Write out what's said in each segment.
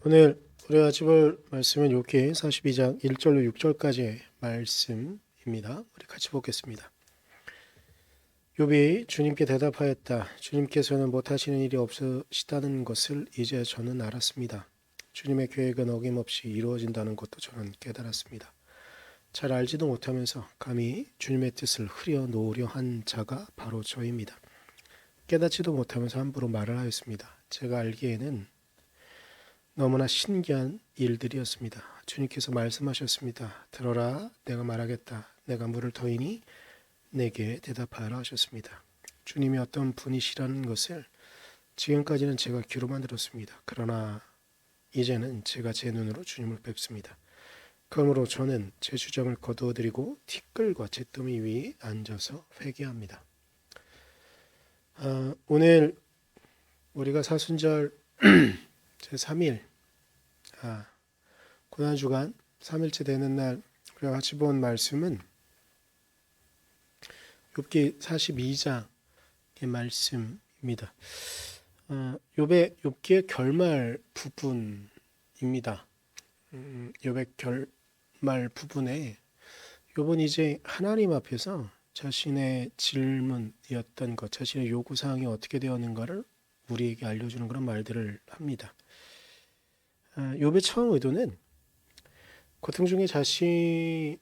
오늘 우리가 짚을 말씀은 욥기 42장 1절로 6절까지의 말씀입니다. 우리 같이 보겠습니다. 욥이 주님께 대답하였다. 주님께서는 못하시는 일이 없으시다는 것을 이제 저는 알았습니다. 주님의 계획은 어김없이 이루어진다는 것도 저는 깨달았습니다. 잘 알지도 못하면서 감히 주님의 뜻을 흐려 놓으려 한 자가 바로 저입니다. 깨닫지도 못하면서 함부로 말을 하였습니다. 제가 알기에는 너무나 신기한 일들이었습니다. 주님께서 말씀하셨습니다. 들어라, 내가 말하겠다. 내가 물을 터이니 내게 대답하라 하셨습니다. 주님이 어떤 분이시라는 것을 지금까지는 제가 귀로만 들었습니다. 그러나 이제는 제가 제 눈으로 주님을 뵙습니다. 그러므로 저는 제 주장을 거두어드리고 티끌과 잿더미 위에 앉아서 회개합니다. 오늘 우리가 사순절 제3일 고난주간 3일째 되는 날 우리가 같이 본 말씀은 욥기 42장의 말씀입니다. 욥기의 결말 부분입니다. 욥의 결말 부분에 욥은 이제 하나님 앞에서 자신의 질문이었던 것, 자신의 요구사항이 어떻게 되었는가를 우리에게 알려주는 그런 말들을 합니다. 욥의 처음 의도는 고통 중에 자신의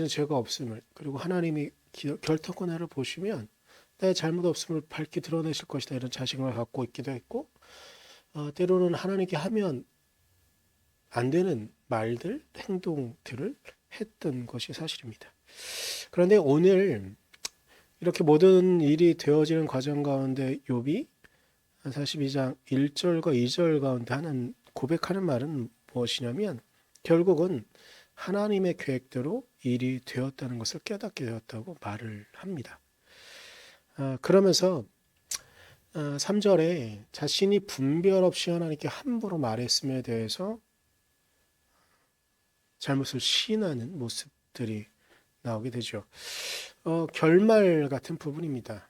죄가 없음을, 그리고 하나님이 결탁권한을 보시면 나의 잘못 없음을 밝히 드러내실 것이다, 이런 자신감을 갖고 있기도 했고, 때로는 하나님께 하면 안 되는 말들, 행동들을 했던 것이 사실입니다. 그런데 오늘 이렇게 모든 일이 되어지는 과정 가운데 욥이 42장 1절과 2절 가운데 하는 고백하는 말은 무엇이냐면 결국은 하나님의 계획대로 일이 되었다는 것을 깨닫게 되었다고 말을 합니다. 그러면서 3절에 자신이 분별 없이 하나님께 함부로 말했음에 대해서 잘못을 시인하는 모습들이 나오게 되죠. 결말 같은 부분입니다.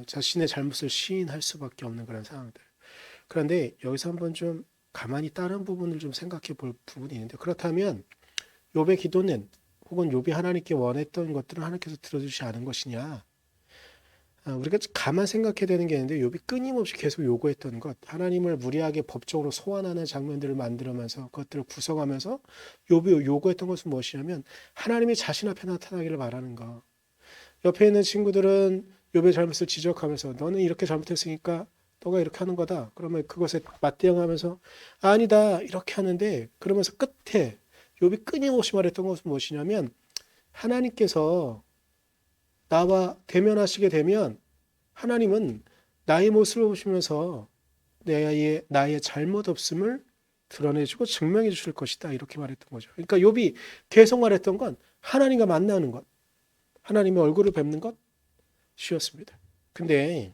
자신의 잘못을 시인할 수밖에 없는 그런 상황들. 그런데 여기서 한번 좀 가만히 다른 부분을 좀 생각해 볼 부분이 있는데, 그렇다면 욥의 기도는, 혹은 욥이 하나님께 원했던 것들을 하나님께서 들어주지 않은 것이냐, 우리가 가만 생각해야 되는 게 있는데, 욥이 끊임없이 계속 요구했던 것, 하나님을 무리하게 법적으로 소환하는 장면들을 만들면서 그것들을 구성하면서 욥이 요구했던 것은 무엇이냐면 하나님이 자신 앞에 나타나기를 바라는 것. 옆에 있는 친구들은 욥의 잘못을 지적하면서 너는 이렇게 잘못했으니까 너가 이렇게 하는 거다. 그러면 그것에 맞대응하면서 아니다 이렇게 하는데, 그러면서 끝에 욥이 끊임없이 말했던 것은 무엇이냐면 하나님께서 나와 대면하시게 되면 하나님은 나의 모습을 보시면서 나의 잘못 없음을 드러내주고 증명해 주실 것이다, 이렇게 말했던 거죠. 그러니까 욥이 계속 말했던 건 하나님과 만나는 것, 하나님의 얼굴을 뵙는 것이었습니다. 근데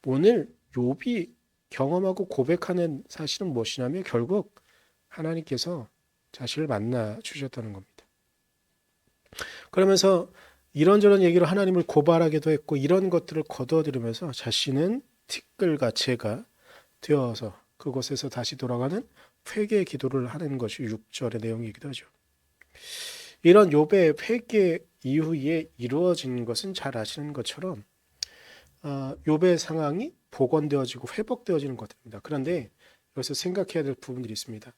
오늘 욥이 경험하고 고백하는 사실은 무엇이냐면 결국 하나님께서 자신을 만나 주셨다는 겁니다. 그러면서 이런저런 얘기로 하나님을 고발하기도 했고, 이런 것들을 거두어들이면서 자신은 티끌과 재가 되어서 그곳에서 다시 돌아가는 회개 기도를 하는 것이 6절의 내용이기도 하죠. 이런 욥의 회개 이후에 이루어진 것은 잘 아시는 것처럼 욥의 상황이 복원되어지고 회복되어지는 것입니다. 그런데 여기서 생각해야 될 부분들이 있습니다.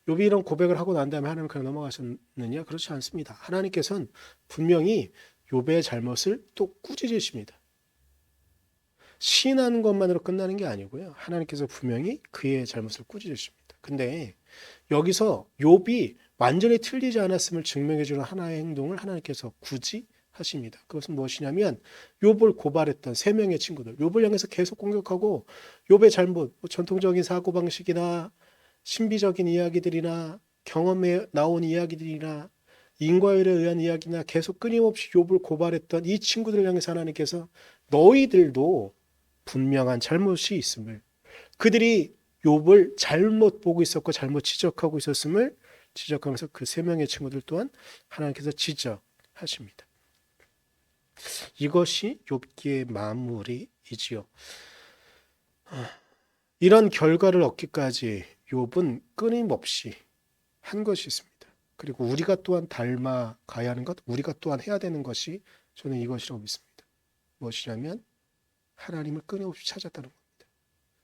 욥이 이런 고백을 하고 난 다음에 하나님 그냥 넘어가셨느냐? 그렇지 않습니다. 하나님께서는 분명히 욥의 잘못을 또 꾸짖으십니다. 시인하는 것만으로 끝나는 게 아니고요. 하나님께서 분명히 그의 잘못을 꾸짖으십니다. 근데 여기서 욥이 완전히 틀리지 않았음을 증명해 주는 하나의 행동을 하나님께서 굳이 하십니다. 그것은 무엇이냐면 욥을 고발했던 세 명의 친구들, 욥을 향해서 계속 공격하고 욥의 잘못, 전통적인 사고방식이나 신비적인 이야기들이나 경험에 나온 이야기들이나 인과율에 의한 이야기나 계속 끊임없이 욥을 고발했던 이 친구들을 향해서 하나님께서 너희들도 분명한 잘못이 있음을, 그들이 욥을 잘못 보고 있었고 잘못 지적하고 있었음을 지적하면서 그 세 명의 친구들 또한 하나님께서 지적하십니다. 이것이 욥기의 마무리이지요. 이런 결과를 얻기까지 욥은 끊임없이 한 것이 있습니다. 그리고 우리가 또한 닮아가야 하는 것, 우리가 또한 해야 되는 것이 저는 이것이라고 믿습니다. 무엇이냐면 하나님을 끊임없이 찾았다는 겁니다.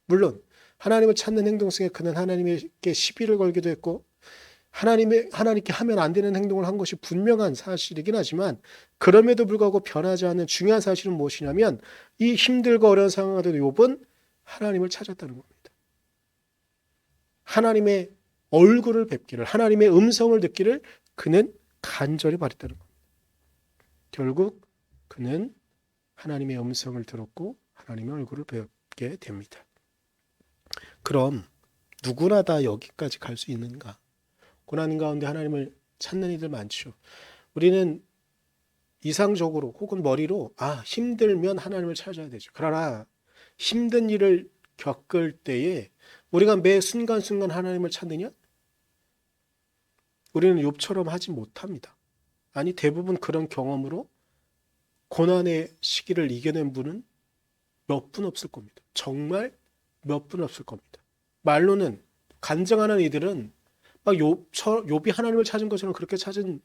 물론 하나님을 찾는 행동 속에 그는 하나님께 시비를 걸기도 했고 하나님께 하면 안 되는 행동을 한 것이 분명한 사실이긴 하지만 그럼에도 불구하고 변하지 않는 중요한 사실은 무엇이냐면 이 힘들고 어려운 상황에도 욥은 하나님을 찾았다는 겁니다. 하나님의 얼굴을 뵙기를, 하나님의 음성을 듣기를 그는 간절히 바랬다는 겁니다. 결국 그는 하나님의 음성을 들었고 하나님의 얼굴을 뵙게 됩니다. 그럼 누구나 다 여기까지 갈 수 있는가? 고난 가운데 하나님을 찾는 이들 많죠. 우리는 이상적으로 혹은 머리로 힘들면 하나님을 찾아야 되죠. 그러나 힘든 일을 겪을 때에 우리가 매 순간순간 하나님을 찾느냐? 우리는 욥처럼 하지 못합니다. 아니 대부분 그런 경험으로 고난의 시기를 이겨낸 분은 몇 분 없을 겁니다. 정말 몇 분 없을 겁니다. 말로는 간증하는 이들은 막 욥이 하나님을 찾은 것처럼 그렇게 찾은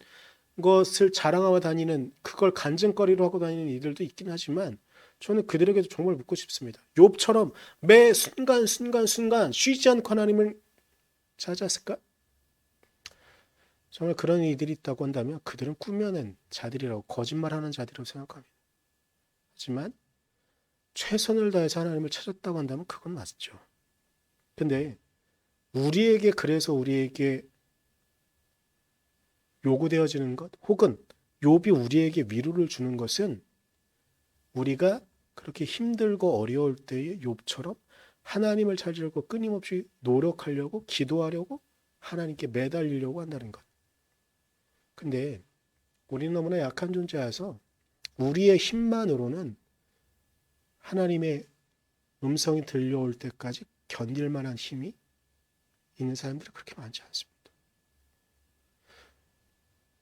것을 자랑하고 다니는 그걸 간증거리로 하고 다니는 이들도 있긴 하지만 저는 그들에게도 정말 묻고 싶습니다. 욥처럼 매 순간 쉬지 않고 하나님을 찾았을까? 정말 그런 이들이 있다고 한다면 그들은 꾸며낸 자들이라고 거짓말하는 자들이라고 생각합니다. 하지만 최선을 다해서 하나님을 찾았다고 한다면 그건 맞죠. 근데 그래서 우리에게 요구되어지는 것 혹은 욥이 우리에게 위로를 주는 것은 우리가 그렇게 힘들고 어려울 때의 욥처럼 하나님을 찾으려고 끊임없이 노력하려고 기도하려고 하나님께 매달리려고 한다는 것. 근데 우리는 너무나 약한 존재여서 우리의 힘만으로는 하나님의 음성이 들려올 때까지 견딜 만한 힘이 있는 사람들이 그렇게 많지 않습니다.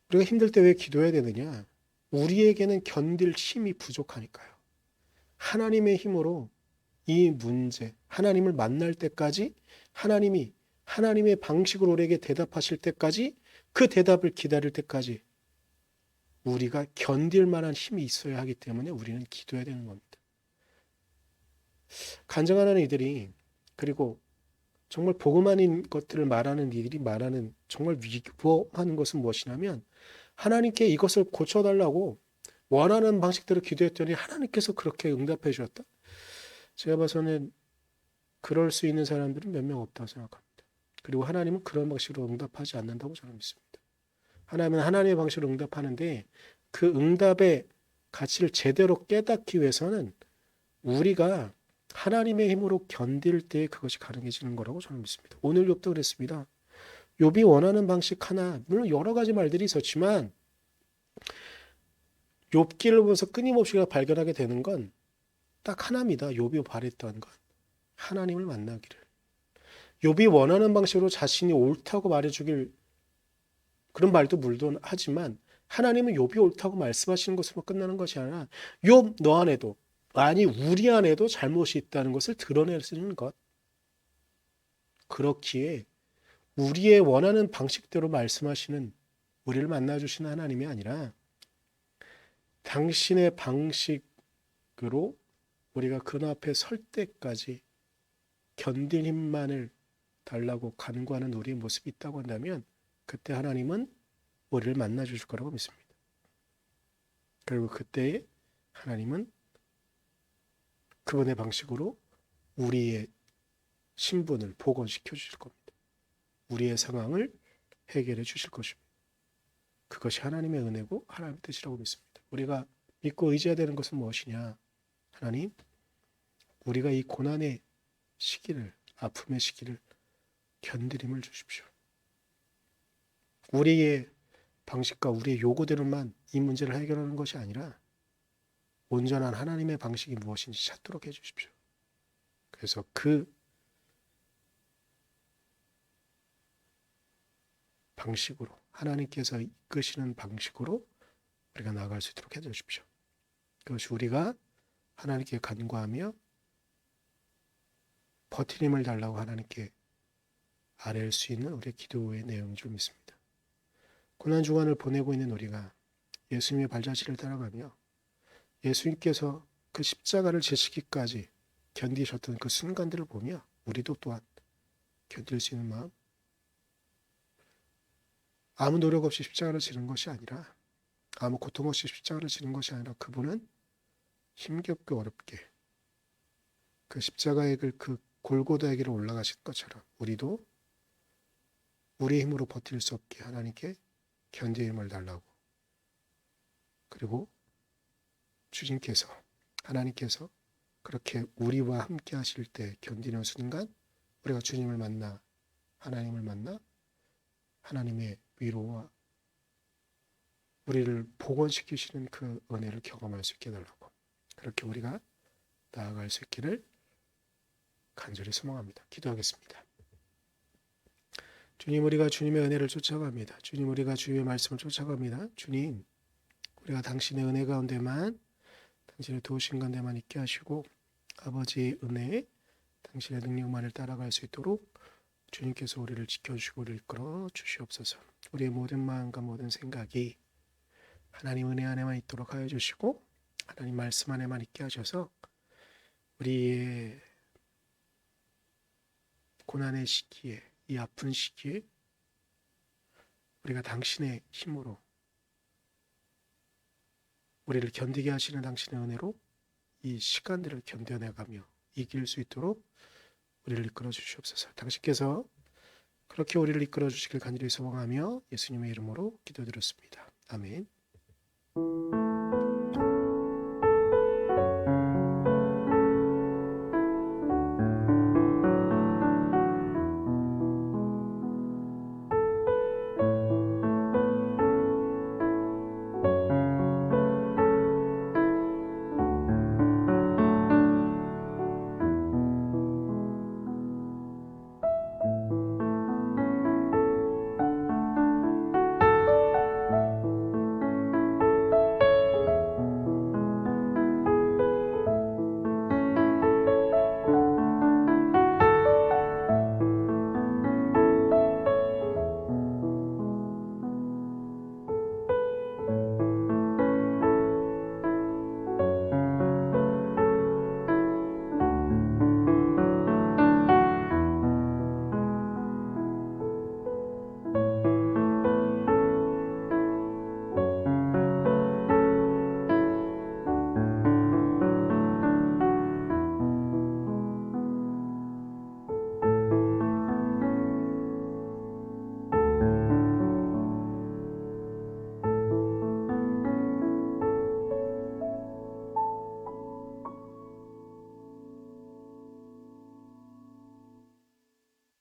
우리가 힘들 때 왜 기도해야 되느냐? 우리에게는 견딜 힘이 부족하니까요. 하나님의 힘으로 이 문제, 하나님을 만날 때까지 하나님의 방식으로 우리에게 대답하실 때까지 그 대답을 기다릴 때까지 우리가 견딜 만한 힘이 있어야 하기 때문에 우리는 기도해야 되는 겁니다. 간증하는 이들이 그리고 정말 복음 아닌 것들을 말하는 이들이 말하는 정말 위험한 것은 무엇이냐면 하나님께 이것을 고쳐달라고 원하는 방식대로 기도했더니 하나님께서 그렇게 응답해 주셨다. 제가 봐서는 그럴 수 있는 사람들은 몇 명 없다고 생각합니다. 그리고 하나님은 그런 방식으로 응답하지 않는다고 저는 믿습니다. 하나님은 하나님의 방식으로 응답하는데 그 응답의 가치를 제대로 깨닫기 위해서는 우리가 하나님의 힘으로 견딜 때 그것이 가능해지는 거라고 저는 믿습니다. 오늘 욥도 그랬습니다. 욥이 원하는 방식 하나, 물론 여러 가지 말들이 있었지만 욥기를 보면서 끊임없이 발견하게 되는 건 딱 하나입니다. 욥이 바랬던 것. 하나님을 만나기를. 욥이 원하는 방식으로 자신이 옳다고 말해주길 그런 말도 물론 하지만 하나님은 욥이 옳다고 말씀하시는 것으로 끝나는 것이 아니라 욥 너 안에도 아니 우리 안에도 잘못이 있다는 것을 드러낼 수 있는 것. 그렇기에 우리의 원하는 방식대로 말씀하시는 우리를 만나주시는 하나님이 아니라 당신의 방식으로 우리가 그 앞에 설 때까지 견딜 힘만을 달라고 간구하는 우리의 모습이 있다고 한다면 그때 하나님은 우리를 만나 주실 거라고 믿습니다. 그리고 그때에 하나님은 그분의 방식으로 우리의 신분을 복원시켜 주실 겁니다. 우리의 상황을 해결해 주실 것입니다. 그것이 하나님의 은혜고 하나님의 뜻이라고 믿습니다. 우리가 믿고 의지해야 되는 것은 무엇이냐? 하나님, 우리가 이 고난의 시기를, 아픔의 시기를 견디림을 주십시오. 우리의 방식과 우리의 요구대로만 이 문제를 해결하는 것이 아니라 온전한 하나님의 방식이 무엇인지 찾도록 해주십시오. 그래서 그 방식으로 하나님께서 이끄시는 방식으로 우리가 나아갈 수 있도록 해주십시오. 그것이 우리가 하나님께 간구하며 버티림을 달라고 하나님께 아뢰할 수 있는 우리의 기도의 내용인 줄 믿습니다. 고난 주간을 보내고 있는 우리가 예수님의 발자취를 따라가며 예수님께서 그 십자가를 지시기까지 견디셨던 그 순간들을 보며 우리도 또한 견딜 수 있는 마음, 아무 노력 없이 십자가를 지는 것이 아니라, 아무 고통 없이 십자가를 지는 것이 아니라 그분은 힘겹고 어렵게 그 십자가의 그 골고다의 길을 올라가신 것처럼 우리도 우리의 힘으로 버틸 수 없게 하나님께 견디의 힘을 달라고, 그리고 주님께서, 하나님께서 그렇게 우리와 함께 하실 때 견디는 순간 우리가 주님을 만나, 하나님을 만나 하나님의 위로와 우리를 복원시키시는 그 은혜를 경험할 수 있게 해달라고, 그렇게 우리가 나아갈 수 있기를 간절히 소망합니다. 기도하겠습니다. 주님, 우리가 주님의 은혜를 쫓아갑니다. 주님, 우리가 주님의 말씀을 쫓아갑니다. 주님, 우리가 당신의 은혜 가운데만, 당신의 도우신 가운데만 있게 하시고 아버지의 은혜에 당신의 능력만을 따라갈 수 있도록 주님께서 우리를 지켜주시고 우리를 이끌어 주시옵소서. 우리의 모든 마음과 모든 생각이 하나님 은혜 안에만 있도록 하여 주시고 하나님 말씀 안에만 있게 하셔서 우리의 고난의 시기에, 이 아픈 시기에 우리가 당신의 힘으로, 우리를 견디게 하시는 당신의 은혜로 이 시간들을 견뎌내가며 이길 수 있도록 우리를 이끌어 주시옵소서. 당신께서 그렇게 우리를 이끌어 주시길 간절히 소망하며 예수님의 이름으로 기도드렸습니다. 아멘.